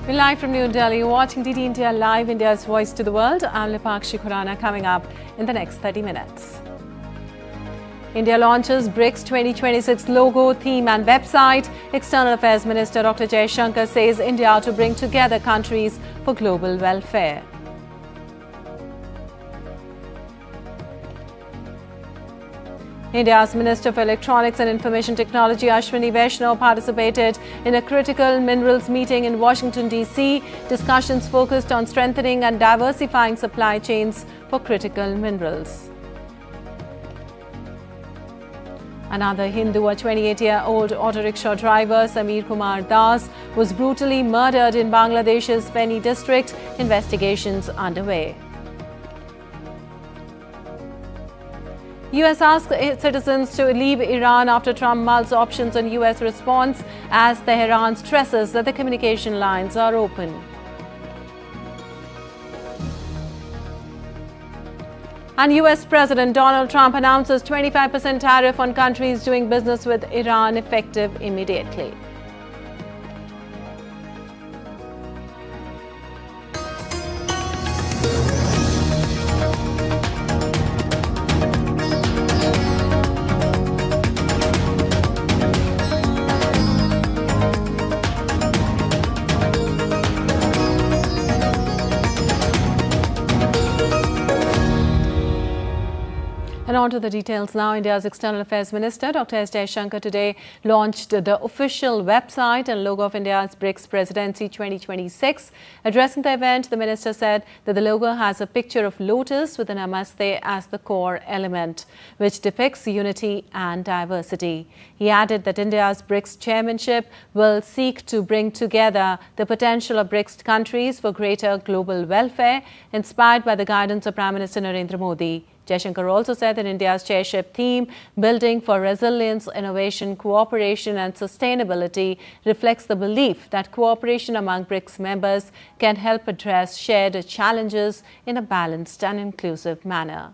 We're live from New Delhi. You're watching DD India Live, India's voice to the world. I'm Lipakshi Khurana, coming up in the next 30 minutes. India launches BRICS 2026 logo, theme and website. External Affairs Minister Dr. Shankar says India to bring together countries for global welfare. India's Minister for Electronics and Information Technology Ashwini Vaishnaw participated in a critical minerals meeting in Washington, D.C. Discussions focused on strengthening and diversifying supply chains for critical minerals. Another Hindu, a 28-year-old auto rickshaw driver, Sameer Kumar Das, was brutally murdered in Bangladesh's Feni district. Investigations underway. U.S. asks citizens to leave Iran after Trump mulls options on U.S. response as Tehran stresses that the communication lines are open. And U.S. President Donald Trump announces 25% tariff on countries doing business with Iran effective immediately. And on to the details now. India's External Affairs Minister Dr. Shankar today launched the official website and logo of India's BRICS Presidency 2026. Addressing the event, the minister said that the logo has a picture of lotus with an namaste as the core element, which depicts unity and diversity. He added that India's BRICS chairmanship will seek to bring together the potential of BRICS countries for greater global welfare, inspired by the guidance of Prime Minister Narendra Modi. Shankar also said that India's chairship theme, Building for Resilience, Innovation, Cooperation and Sustainability, reflects the belief that cooperation among BRICS members can help address shared challenges in a balanced and inclusive manner.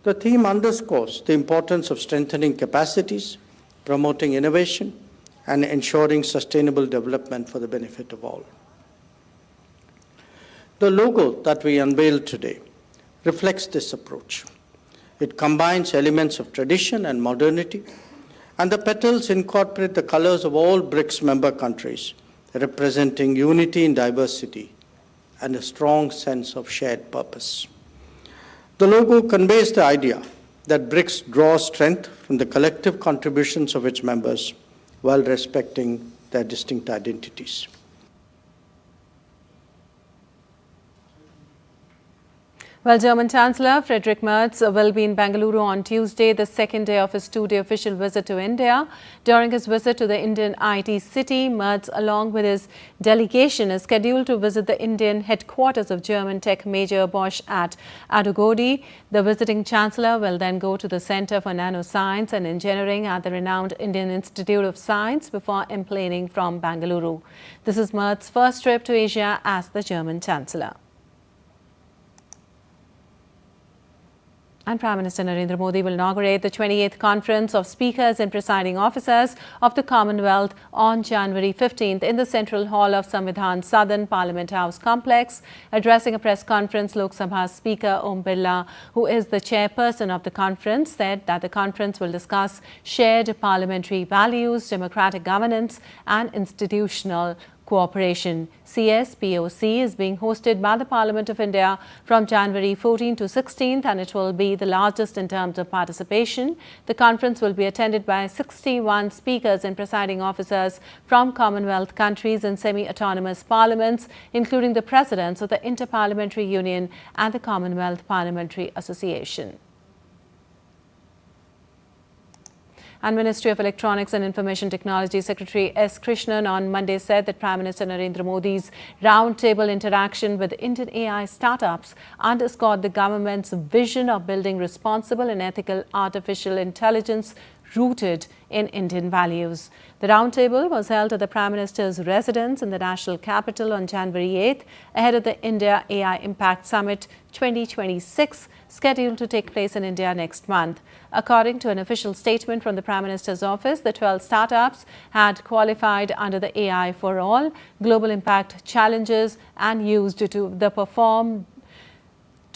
The theme underscores the importance of strengthening capacities, promoting innovation, and ensuring sustainable development for the benefit of all. The logo that we unveiled today reflects this approach. It combines elements of tradition and modernity, and the petals incorporate the colors of all BRICS member countries, representing unity in diversity and a strong sense of shared purpose. The logo conveys the idea that BRICS draws strength from the collective contributions of its members while respecting their distinct identities. Well, German Chancellor Friedrich Merz will be in Bengaluru on Tuesday, the second day of his two-day official visit to India. During his visit to the Indian IT city, Merz, along with his delegation, is scheduled to visit the Indian headquarters of German tech major Bosch at Adugodi. The visiting Chancellor will then go to the Center for Nanoscience and Engineering at the renowned Indian Institute of Science before emplaning from Bengaluru. This is Merz's first trip to Asia as the German Chancellor. And Prime Minister Narendra Modi will inaugurate the 28th Conference of Speakers and Presiding Officers of the Commonwealth on January 15th in the Central Hall of Samvidhan Southern Parliament House Complex. Addressing a press conference, Lok Sabha Speaker Om Birla, who is the chairperson of the conference, said that the conference will discuss shared parliamentary values, democratic governance and institutional cooperation. CSPOC is being hosted by the Parliament of India from January 14 to 16th, and it will be the largest in terms of participation. The conference will be attended by 61 speakers and presiding officers from Commonwealth countries and semi-autonomous parliaments, including the presidents of the Inter-Parliamentary Union and the Commonwealth Parliamentary Association. And Ministry of Electronics and Information Technology Secretary S. Krishnan on Monday said that Prime Minister Narendra Modi's roundtable interaction with Indian AI startups underscored the government's vision of building responsible and ethical artificial intelligence rooted in Indian values. The roundtable was held at the Prime Minister's residence in the national capital on January 8th, ahead of the India AI Impact Summit 2026, scheduled to take place in India next month. According to an official statement from the Prime Minister's office, the 12 startups had qualified under the AI for All Global Impact Challenges and used to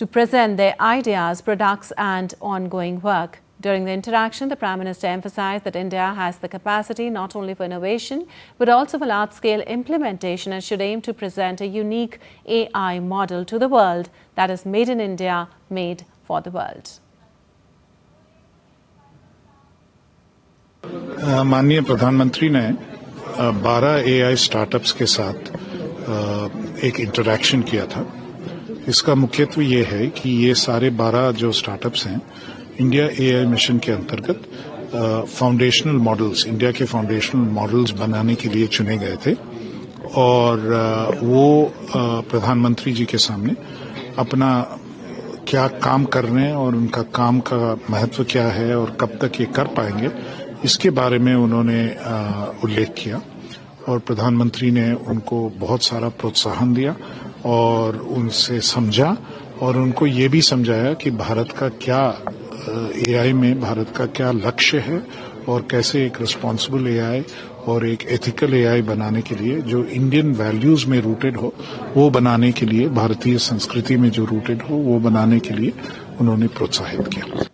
present their ideas, products and ongoing work. During the interaction, the Prime Minister emphasized that India has the capacity not only for innovation but also for large-scale implementation and should aim to present a unique AI model to the world that is made in India, made for the world. माननीय प्रधानमंत्री ने 12 AI startups के साथ एक interaction किया था। इसका मुख्यत्व ये है कि ये सारे 12 जो स्टार्टअप्स हैं इंडिया AI मिशन के अंतर्गत फाउंडेशनल मॉडल्स, इंडिया के फाउंडेशनल मॉडल्स बनाने के लिए चुने गए थे और वो प्रधानमंत्री जी के सामने अपना क्या काम कर रहे हैं और उनका काम का महत्व क्या है और कब तक ये कर पाएंगे, इसके बारे में उन्होंने उल्लेख किया और प्रधानमंत्री ने उनको बहुत सारा प्रोत्साहन दिया और उनसे समझा और उनको ये भी समझाया कि भारत का क्या AI में भारत का क्या लक्ष्य है और कैसे एक रिस्पॉन्सिबल AI और एक एथिकल AI बनाने के लिए जो इंडियन वैल्यूज में रूटेड हो वो बनाने के लिए, भारतीय संस्कृति में जो रूटेड हो वो बनाने के लिए उन्होंने प्रोत्साहित किया।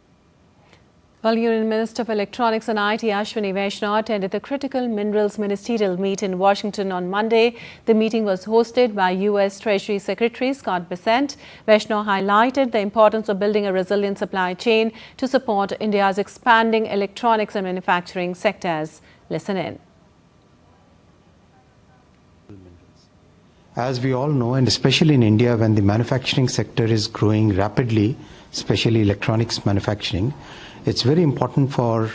Well, Union Minister of Electronics and IT Ashwini Vaishnaw attended the Critical Minerals Ministerial Meet in Washington on Monday. The meeting was hosted by U.S. Treasury Secretary Scott Bessent. Vaishnaw highlighted the importance of building a resilient supply chain to support India's expanding electronics and manufacturing sectors. Listen in. As we all know, and especially in India, when the manufacturing sector is growing rapidly, especially electronics manufacturing, it's very important for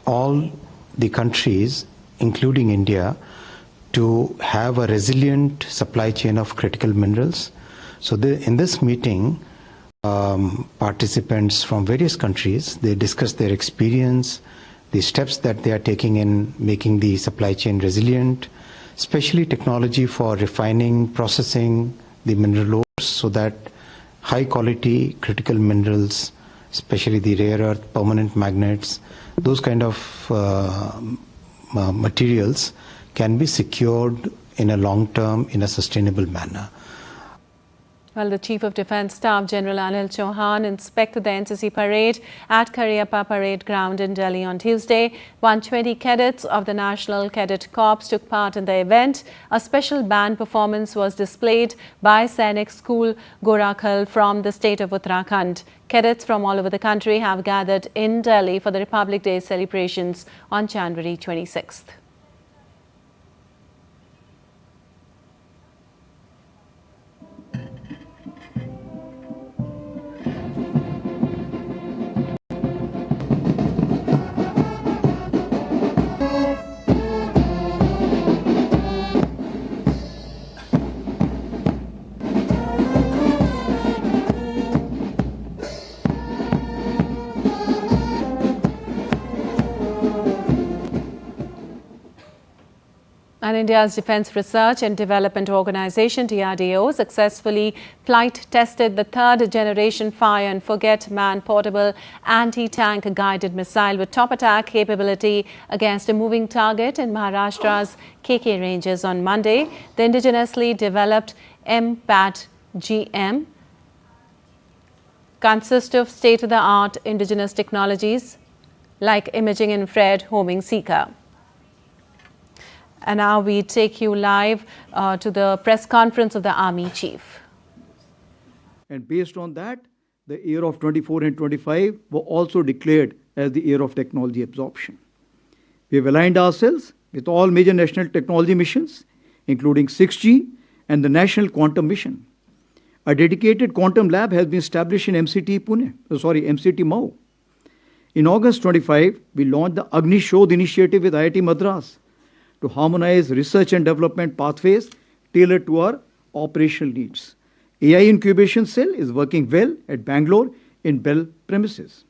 all the countries, including India, to have a resilient supply chain of critical minerals. So in this meeting, participants from various countries, they discussed their experience, the steps that they are taking in making the supply chain resilient, especially technology for refining, processing the mineral ores so that high quality critical minerals, especially the rare earth, permanent magnets, those kind of materials can be secured in a long term, in a sustainable manner. Well, the Chief of Defence Staff General Anil Chauhan inspected the NCC parade at Karyappa Parade Ground in Delhi on Tuesday. 120 cadets of the National Cadet Corps took part in the event. A special band performance was displayed by Sainik School, Gorakhal from the state of Uttarakhand. Cadets from all over the country have gathered in Delhi for the Republic Day celebrations on January 26th. And India's Defence Research and Development Organisation, DRDO, successfully flight tested the third generation fire and forget man-portable anti-tank guided missile with top attack capability against a moving target in Maharashtra's KK ranges on Monday. The indigenously developed MPAT-GM consists of state-of-the-art indigenous technologies like imaging infrared homing seeker. And now we take you live to the press conference of the Army Chief. And based on that, the year of 24 and 25 were also declared as the year of technology absorption. We have aligned ourselves with all major national technology missions, including 6G and the National Quantum Mission. A dedicated quantum lab has been established in MCT Mau. In August 25, we launched the Agni Shodh initiative with IIT Madras to harmonize research and development pathways tailored to our operational needs. AI incubation cell is working well at Bangalore in Bell premises.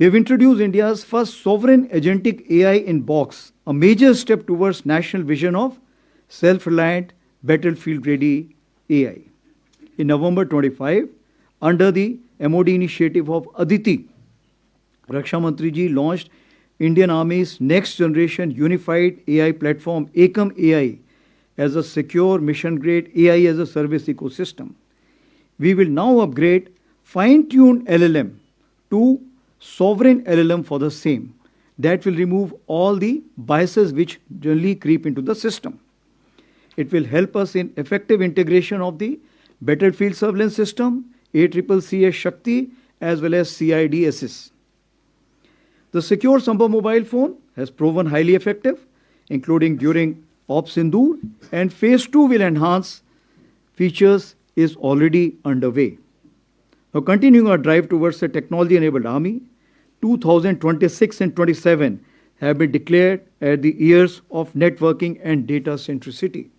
We have introduced India's first sovereign agentic AI in box, a major step towards national vision of self-reliant, battlefield-ready AI. In November 25, under the MOD initiative of Aditi, Raksha Mantri ji launched Indian Army's next generation unified AI platform, Ekam AI, as a secure mission-grade AI as a service ecosystem. We will now upgrade fine-tuned LLM to sovereign LLM for the same. That will remove all the biases which generally creep into the system. It will help us in effective integration of the battlefield surveillance system, ACCCS Shakti, as well as CIDSS. The secure Sambhav mobile phone has proven highly effective, including during Ops Sindoor, and phase 2 will enhance features is already underway. Now, continuing our drive towards a technology-enabled army, 2026 and 27 have been declared as the years of networking and data centricity.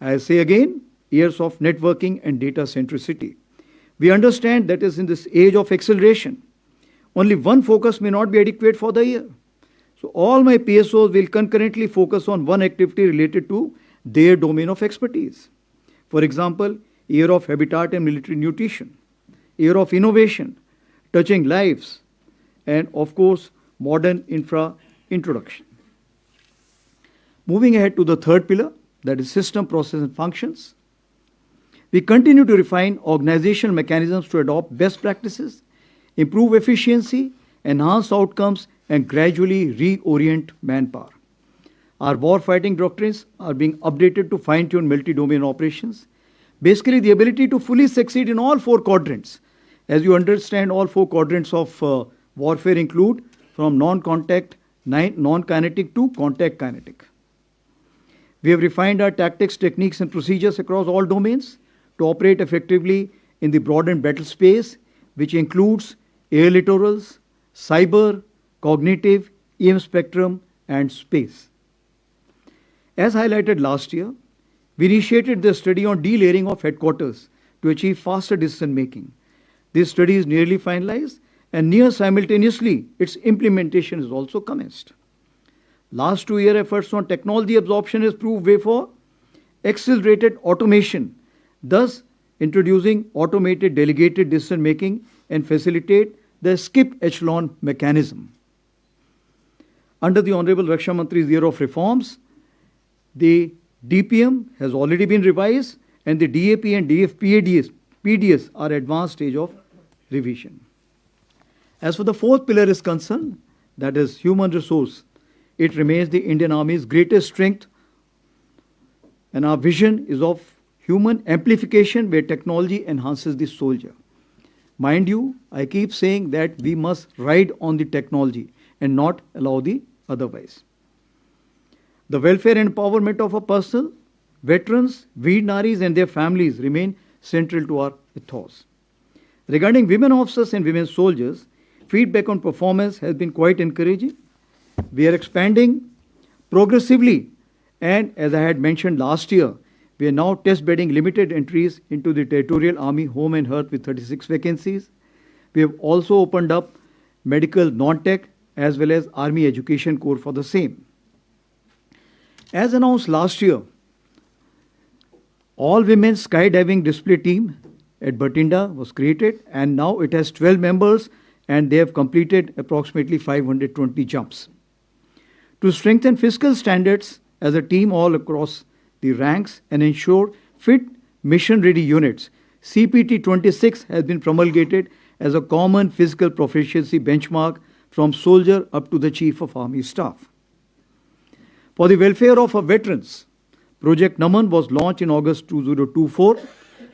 I say again, years of networking and data centricity. We understand that is in this age of acceleration, only one focus may not be adequate for the year. So all my PSOs will concurrently focus on one activity related to their domain of expertise. For example, year of habitat and military nutrition, year of innovation, touching lives, and of course, modern infra introduction. Moving ahead to the third pillar, that is system, process, and functions. We continue to refine organizational mechanisms to adopt best practices, improve efficiency, enhance outcomes, and gradually reorient manpower. Our warfighting doctrines are being updated to fine-tune multi-domain operations. Basically, the ability to fully succeed in all four quadrants. As you understand, all four quadrants of warfare include from non-contact, non-kinetic to contact kinetic. We have refined our tactics, techniques, and procedures across all domains to operate effectively in the broadened battle space, which includes air littorals, cyber, cognitive, EM spectrum, and space. As highlighted last year, we initiated the study on delayering of headquarters to achieve faster decision making. This study is nearly finalized, and near simultaneously, its implementation is also commenced. Last 2 year efforts on technology absorption has proved way for accelerated automation, thus introducing automated delegated decision making and facilitate the skip echelon mechanism. Under the Honorable Raksha Mantri's year of reforms, the DPM has already been revised and the DAP and PDS are advanced stage of revision. As for the fourth pillar is concerned, that is human resource, it remains the Indian Army's greatest strength, and our vision is of human amplification where technology enhances the soldier. Mind you, I keep saying that we must ride on the technology and not allow the otherwise. The welfare and empowerment of our personnel, veterans, Veer Naris and their families remain central to our ethos. Regarding women officers and women soldiers, feedback on performance has been quite encouraging. We are expanding progressively, and as I had mentioned last year, we are now test bedding limited entries into the Territorial Army Home and Hearth with 36 vacancies. We have also opened up medical non-tech as well as Army Education Corps for the same. As announced last year, all women skydiving display team at Batinda was created, and now it has 12 members and they have completed approximately 520 jumps. To strengthen fiscal standards as a team all across the ranks and ensure fit mission-ready units, CPT 26 has been promulgated as a common physical proficiency benchmark from soldier up to the Chief of Army Staff. For the welfare of our veterans, Project Naman was launched in August 2024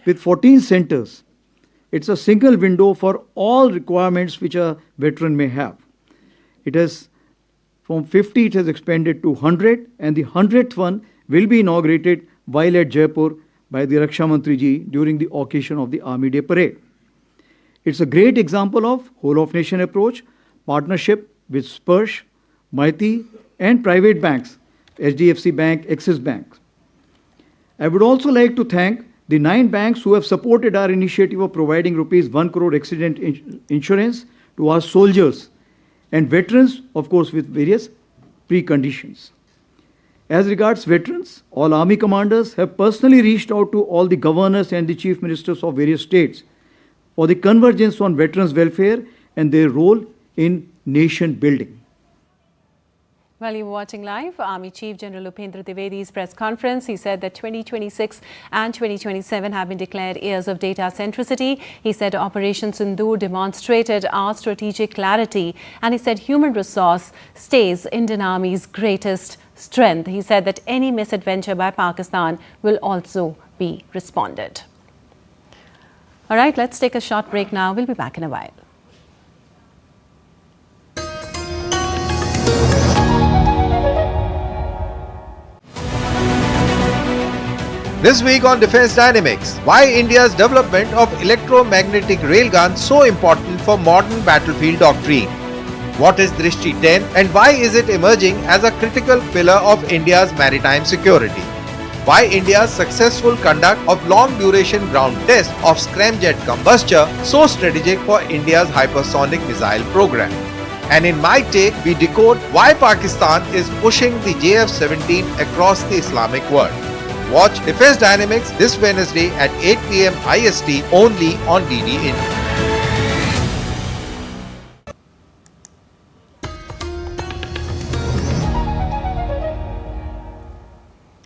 with 14 centers. It's a single window for all requirements which a veteran may have. It has, from 50, it has expanded to 100, and the 100th one will be inaugurated while at Jaipur by the Raksha Mantri ji during the occasion of the Army Day Parade. It's a great example of whole-of-nation approach, partnership with Sparsh, Maiti, and private banks, HDFC Bank, Axis Bank. I would also like to thank the 9 banks who have supported our initiative of providing rupees 1 crore accident insurance to our soldiers and veterans, of course, with various preconditions. As regards veterans, all army commanders have personally reached out to all the governors and the chief ministers of various states for the convergence on veterans' welfare and their role in nation building. While you were watching live, Army Chief General Upendra Dwivedi's press conference, he said that 2026 and 2027 have been declared years of data centricity. He said Operation Sindoor demonstrated our strategic clarity, and he said human resource stays Indian Army's greatest strength. He said that any misadventure by Pakistan will also be responded. All right, let's take a short break now. We'll be back in a while. This week on Defence Dynamics, why India's development of electromagnetic railguns so important for modern battlefield doctrine? What is Drishti 10 and why is it emerging as a critical pillar of India's maritime security? Why India's successful conduct of long-duration ground test of scramjet combustor so strategic for India's hypersonic missile program? And in my take, we decode why Pakistan is pushing the JF-17 across the Islamic world. Watch Defence Dynamics this Wednesday at 8 PM IST only on DD India.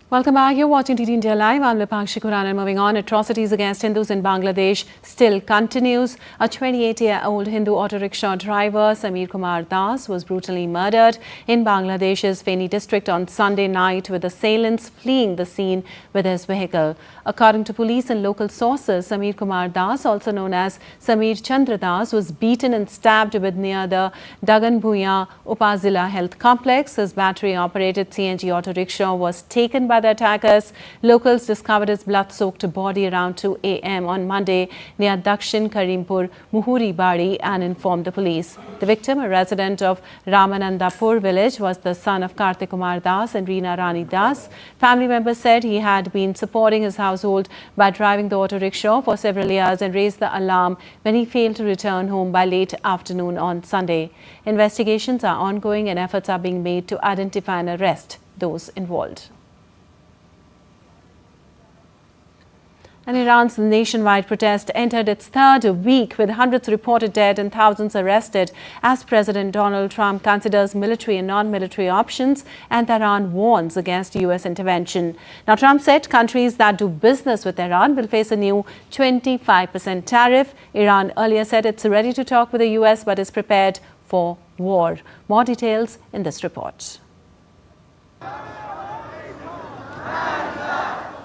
Welcome back. You're watching DD India Live. I'm Lipakshi Khurana. Moving on, atrocities against Hindus in Bangladesh still continues. A 28-year-old Hindu auto rickshaw driver, Sameer Kumar Das, was brutally murdered in Bangladesh's Feni district on Sunday night, with assailants fleeing the scene with his vehicle. According to police and local sources, Sameer Kumar Das, also known as Sameer Chandra Das, was beaten and stabbed with near the Daganbhuya Upazila Health Complex. His battery-operated CNG auto rickshaw was taken by the attackers. Locals discovered his blood-soaked body around 2 a.m. on Monday near Dakshin Karimpur Muhuri Bari and informed the police. The victim, a resident of Ramanandapur village, was the son of Kartik Kumar Das and Reena Rani Das. Family members said he had been supporting his household by driving the auto rickshaw for several years and raised the alarm when he failed to return home by late afternoon on Sunday. Investigations are ongoing and efforts are being made to identify and arrest those involved. And Iran's nationwide protest entered its third week, with hundreds reported dead and thousands arrested, as President Donald Trump considers military and non-military options, and Tehran warns against U.S. intervention. Now, Trump said countries that do business with Iran will face a new 25% tariff. Iran earlier said it's ready to talk with the U.S. but is prepared for war. More details in this report.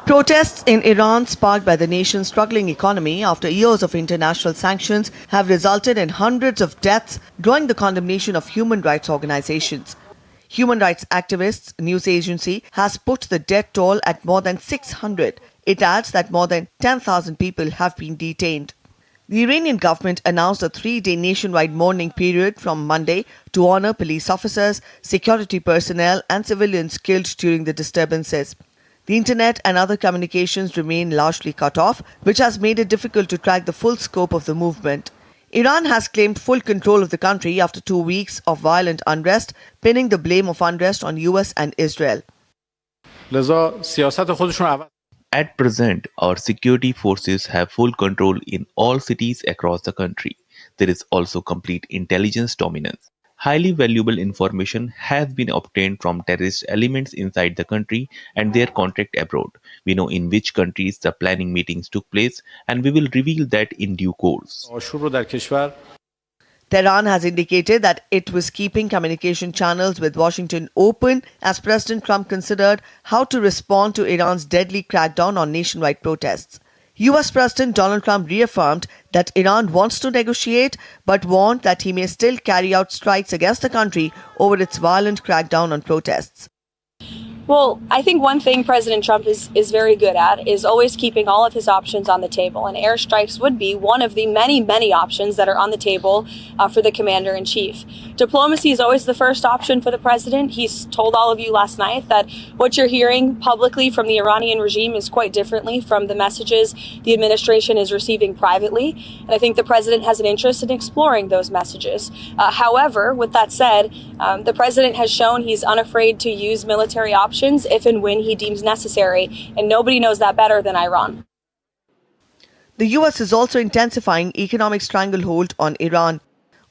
Protests in Iran, sparked by the nation's struggling economy after years of international sanctions, have resulted in hundreds of deaths, drawing the condemnation of human rights organizations. Human rights activists news agency has put the death toll at more than 600. It adds that more than 10,000 people have been detained. The Iranian government announced a 3-day nationwide mourning period from Monday to honor police officers, security personnel and civilians killed during the disturbances. The internet and other communications remain largely cut off, which has made it difficult to track the full scope of the movement. Iran has claimed full control of the country after 2 weeks of violent unrest, pinning the blame of unrest on US and Israel. At present, our security forces have full control in all cities across the country. There is also complete intelligence dominance. Highly valuable information has been obtained from terrorist elements inside the country and their contact abroad. We know in which countries the planning meetings took place, and we will reveal that in due course. Tehran has indicated that it was keeping communication channels with Washington open as President Trump considered how to respond to Iran's deadly crackdown on nationwide protests. US President Donald Trump reaffirmed that Iran wants to negotiate, but warned that he may still carry out strikes against the country over its violent crackdown on protests. Well, I think one thing President Trump is very good at is always keeping all of his options on the table. And airstrikes would be one of the many, many options that are on the table for the commander-in-chief. Diplomacy is always the first option for the president. He's told all of you last night that what you're hearing publicly from the Iranian regime is quite differently from the messages the administration is receiving privately. And I think the president has an interest in exploring those messages. However, with that said, the president has shown he's unafraid to use military options if and when he deems necessary, and nobody knows that better than Iran. The US is also intensifying economic stranglehold on Iran.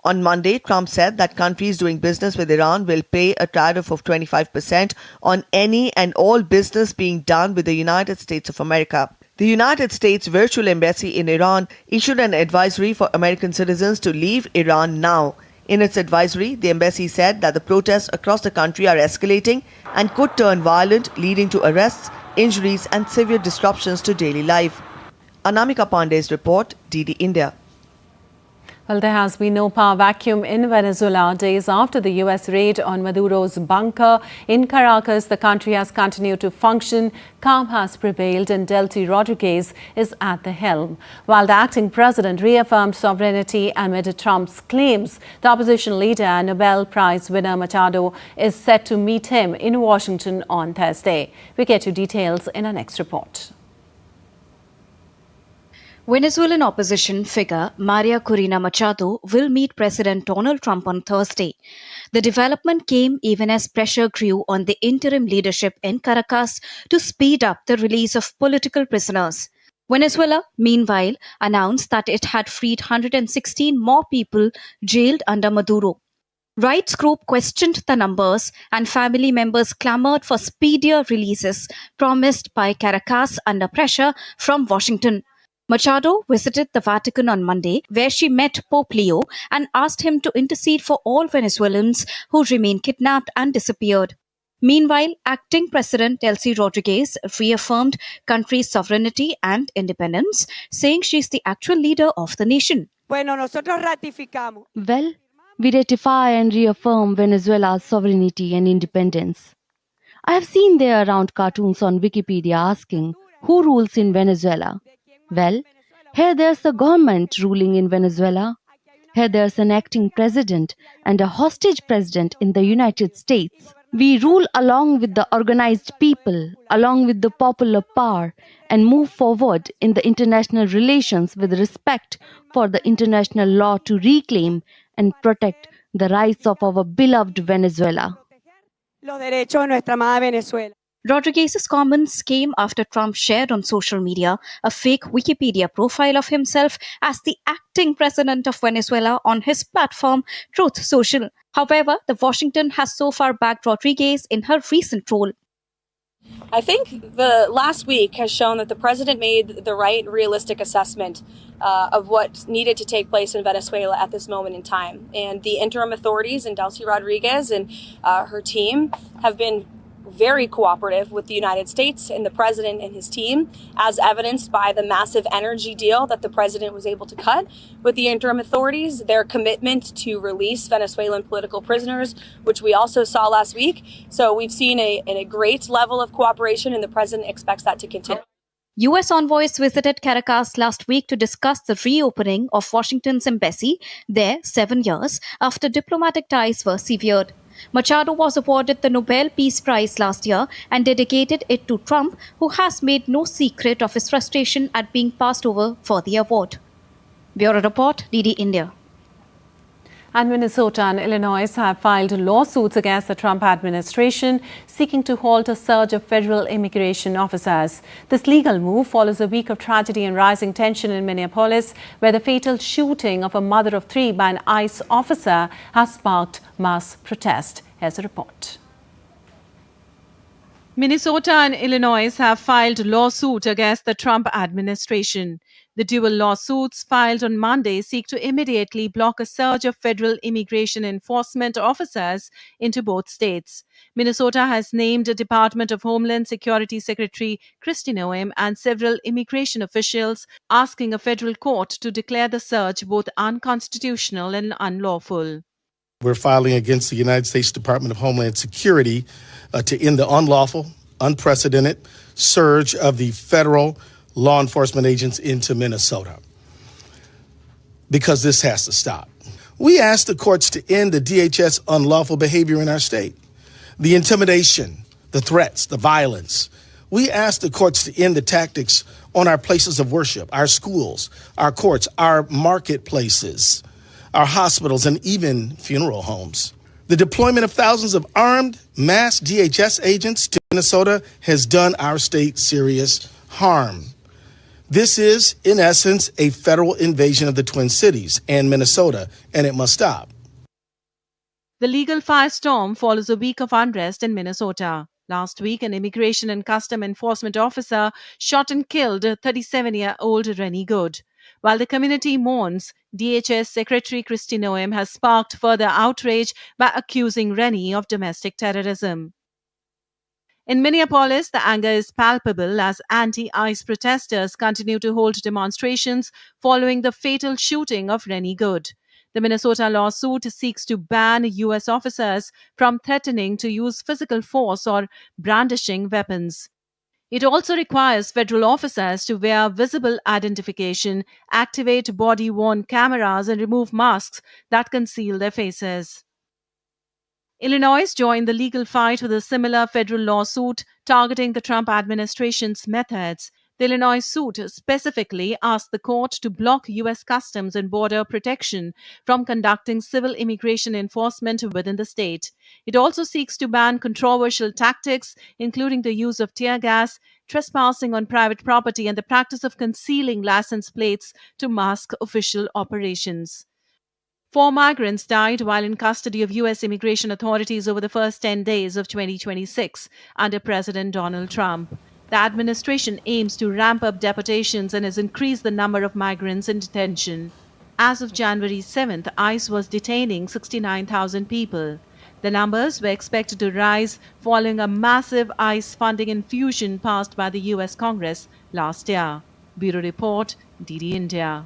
On Monday, Trump said that countries doing business with Iran will pay a tariff of 25% on any and all business being done with the United States of America. The United States Virtual Embassy in Iran issued an advisory for American citizens to leave Iran now. In its advisory, the embassy said that the protests across the country are escalating and could turn violent, leading to arrests, injuries and severe disruptions to daily life. Anamika Pandey's report, DD India. Well, there has been no power vacuum in Venezuela. Days after the U.S. raid on Maduro's bunker in Caracas, the country has continued to function. Calm has prevailed and Delcy Rodriguez is at the helm. While the acting president reaffirmed sovereignty amid Trump's claims, the opposition leader and Nobel Prize winner Machado is set to meet him in Washington on Thursday. We get you details in our next report. Venezuelan opposition figure Maria Corina Machado will meet President Donald Trump on Thursday. The development came even as pressure grew on the interim leadership in Caracas to speed up the release of political prisoners. Venezuela, meanwhile, announced that it had freed 116 more people jailed under Maduro. Rights group questioned the numbers and family members clamored for speedier releases promised by Caracas under pressure from Washington. Machado visited the Vatican on Monday, where she met Pope Leo and asked him to intercede for all Venezuelans who remain kidnapped and disappeared. Meanwhile, acting President Delcy Rodriguez reaffirmed country's sovereignty and independence, saying she is the actual leader of the nation. Well, we ratify and reaffirm Venezuela's sovereignty and independence. I have seen there around cartoons on Wikipedia asking, who rules in Venezuela? Well, here there's the government ruling in Venezuela. Here there's an acting president and a hostage president in the United States. We rule along with the organized people, along with the popular power, and move forward in the international relations with respect for the international law to reclaim and protect the rights of our beloved Venezuela. Rodriguez's comments came after Trump shared on social media a fake Wikipedia profile of himself as the acting president of Venezuela on his platform Truth Social. However, the Washington has so far backed Rodriguez in her recent role. I think the last week has shown that the president made the right realistic assessment of what needed to take place in Venezuela at this moment in time. And the interim authorities and Delcy Rodriguez and her team have been very cooperative with the United States and the president and his team, as evidenced by the massive energy deal that the president was able to cut with the interim authorities, their commitment to release Venezuelan political prisoners, which we also saw last week. So we've seen a great level of cooperation, and the president expects that to continue. U.S. envoys visited Caracas last week to discuss the reopening of Washington's embassy there 7 years after diplomatic ties were severed. Machado was awarded the Nobel Peace Prize last year and dedicated it to Trump, who has made no secret of his frustration at being passed over for the award. Bureau Report, DD India. And Minnesota and Illinois have filed lawsuits against the Trump administration, seeking to halt a surge of federal immigration officers. This legal move follows a week of tragedy and rising tension in Minneapolis, where the fatal shooting of a mother of three by an ICE officer has sparked mass protest. Here's a report. Minnesota and Illinois have filed lawsuit against the Trump administration. The dual lawsuits filed on Monday seek to immediately block a surge of federal immigration enforcement officers into both states. Minnesota has named a Department of Homeland Security Secretary Kristi Noem and several immigration officials, asking a federal court to declare the surge both unconstitutional and unlawful. We're filing against the United States Department of Homeland Security to end the unlawful, unprecedented surge of the federal law enforcement agents into Minnesota, because this has to stop. We ask the courts to end the DHS unlawful behavior in our state, the intimidation, the threats, the violence. We ask the courts to end the tactics on our places of worship, our schools, our courts, our marketplaces, our hospitals, and even funeral homes. The deployment of thousands of armed mass DHS agents to Minnesota has done our state serious harm. This is, in essence, a federal invasion of the Twin Cities and Minnesota, and it must stop. The legal firestorm follows a week of unrest in Minnesota. Last week, an immigration and custom enforcement officer shot and killed 37-year-old Rennie Good. While the community mourns, DHS Secretary Kristi Noem has sparked further outrage by accusing Rennie of domestic terrorism. In Minneapolis, the anger is palpable as anti-ICE protesters continue to hold demonstrations following the fatal shooting of Rennie Good. The Minnesota lawsuit seeks to ban U.S. officers from threatening to use physical force or brandishing weapons. It also requires federal officers to wear visible identification, activate body-worn cameras, and remove masks that conceal their faces. Illinois joined the legal fight with a similar federal lawsuit targeting the Trump administration's methods. The Illinois suit specifically asked the court to block U.S. Customs and Border Protection from conducting civil immigration enforcement within the state. It also seeks to ban controversial tactics, including the use of tear gas, trespassing on private property, and the practice of concealing license plates to mask official operations. 4 migrants died while in custody of U.S. immigration authorities over the first 10 days of 2026 under President Donald Trump. The administration aims to ramp up deportations and has increased the number of migrants in detention. As of January 7th, ICE was detaining 69,000 people. The numbers were expected to rise following a massive ICE funding infusion passed by the U.S. Congress last year. Bureau Report, DD India.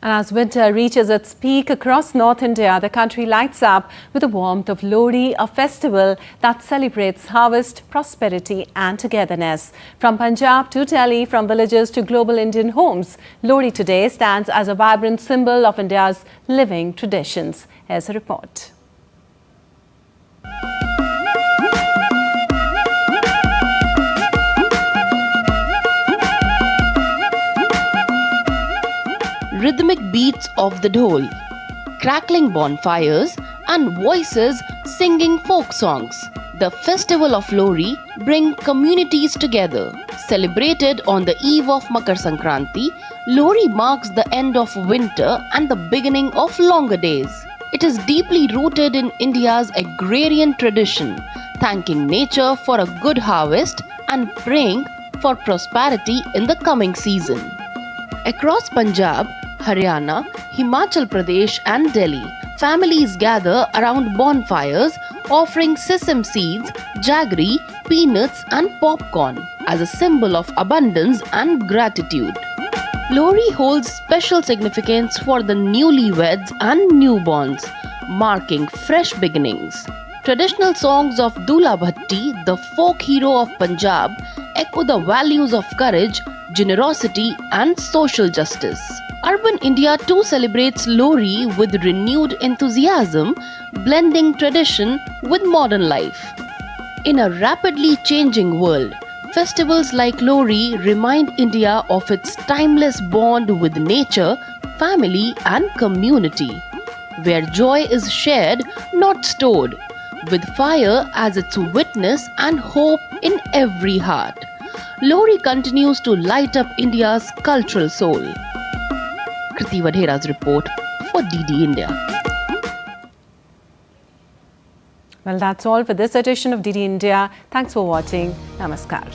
And as winter reaches its peak across North India, the country lights up with the warmth of Lohri, a festival that celebrates harvest, prosperity and togetherness. From Punjab to Delhi, from villages to global Indian homes, Lohri today stands as a vibrant symbol of India's living traditions. Here's a report. Rhythmic beats of the dhol, crackling bonfires and voices singing folk songs. The festival of Lohri bring communities together. Celebrated on the eve of Makar Sankranti, Lohri marks the end of winter and the beginning of longer days. It is deeply rooted in India's agrarian tradition, thanking nature for a good harvest and praying for prosperity in the coming season. Across Punjab, Haryana, Himachal Pradesh and Delhi, families gather around bonfires offering sesame seeds, jaggery, peanuts and popcorn as a symbol of abundance and gratitude. Lohri holds special significance for the newlyweds and newborns, marking fresh beginnings. Traditional songs of Dula Bhatti, the folk hero of Punjab, echo the values of courage, generosity and social justice. Urban India too celebrates Lohri with renewed enthusiasm, blending tradition with modern life. In a rapidly changing world, festivals like Lohri remind India of its timeless bond with nature, family and community, where joy is shared, not stored, with fire as its witness and hope in every heart. Lohri continues to light up India's cultural soul. Kriti Vadhera's report for DD India. Well, that's all for this edition of DD India. Thanks for watching. Namaskar.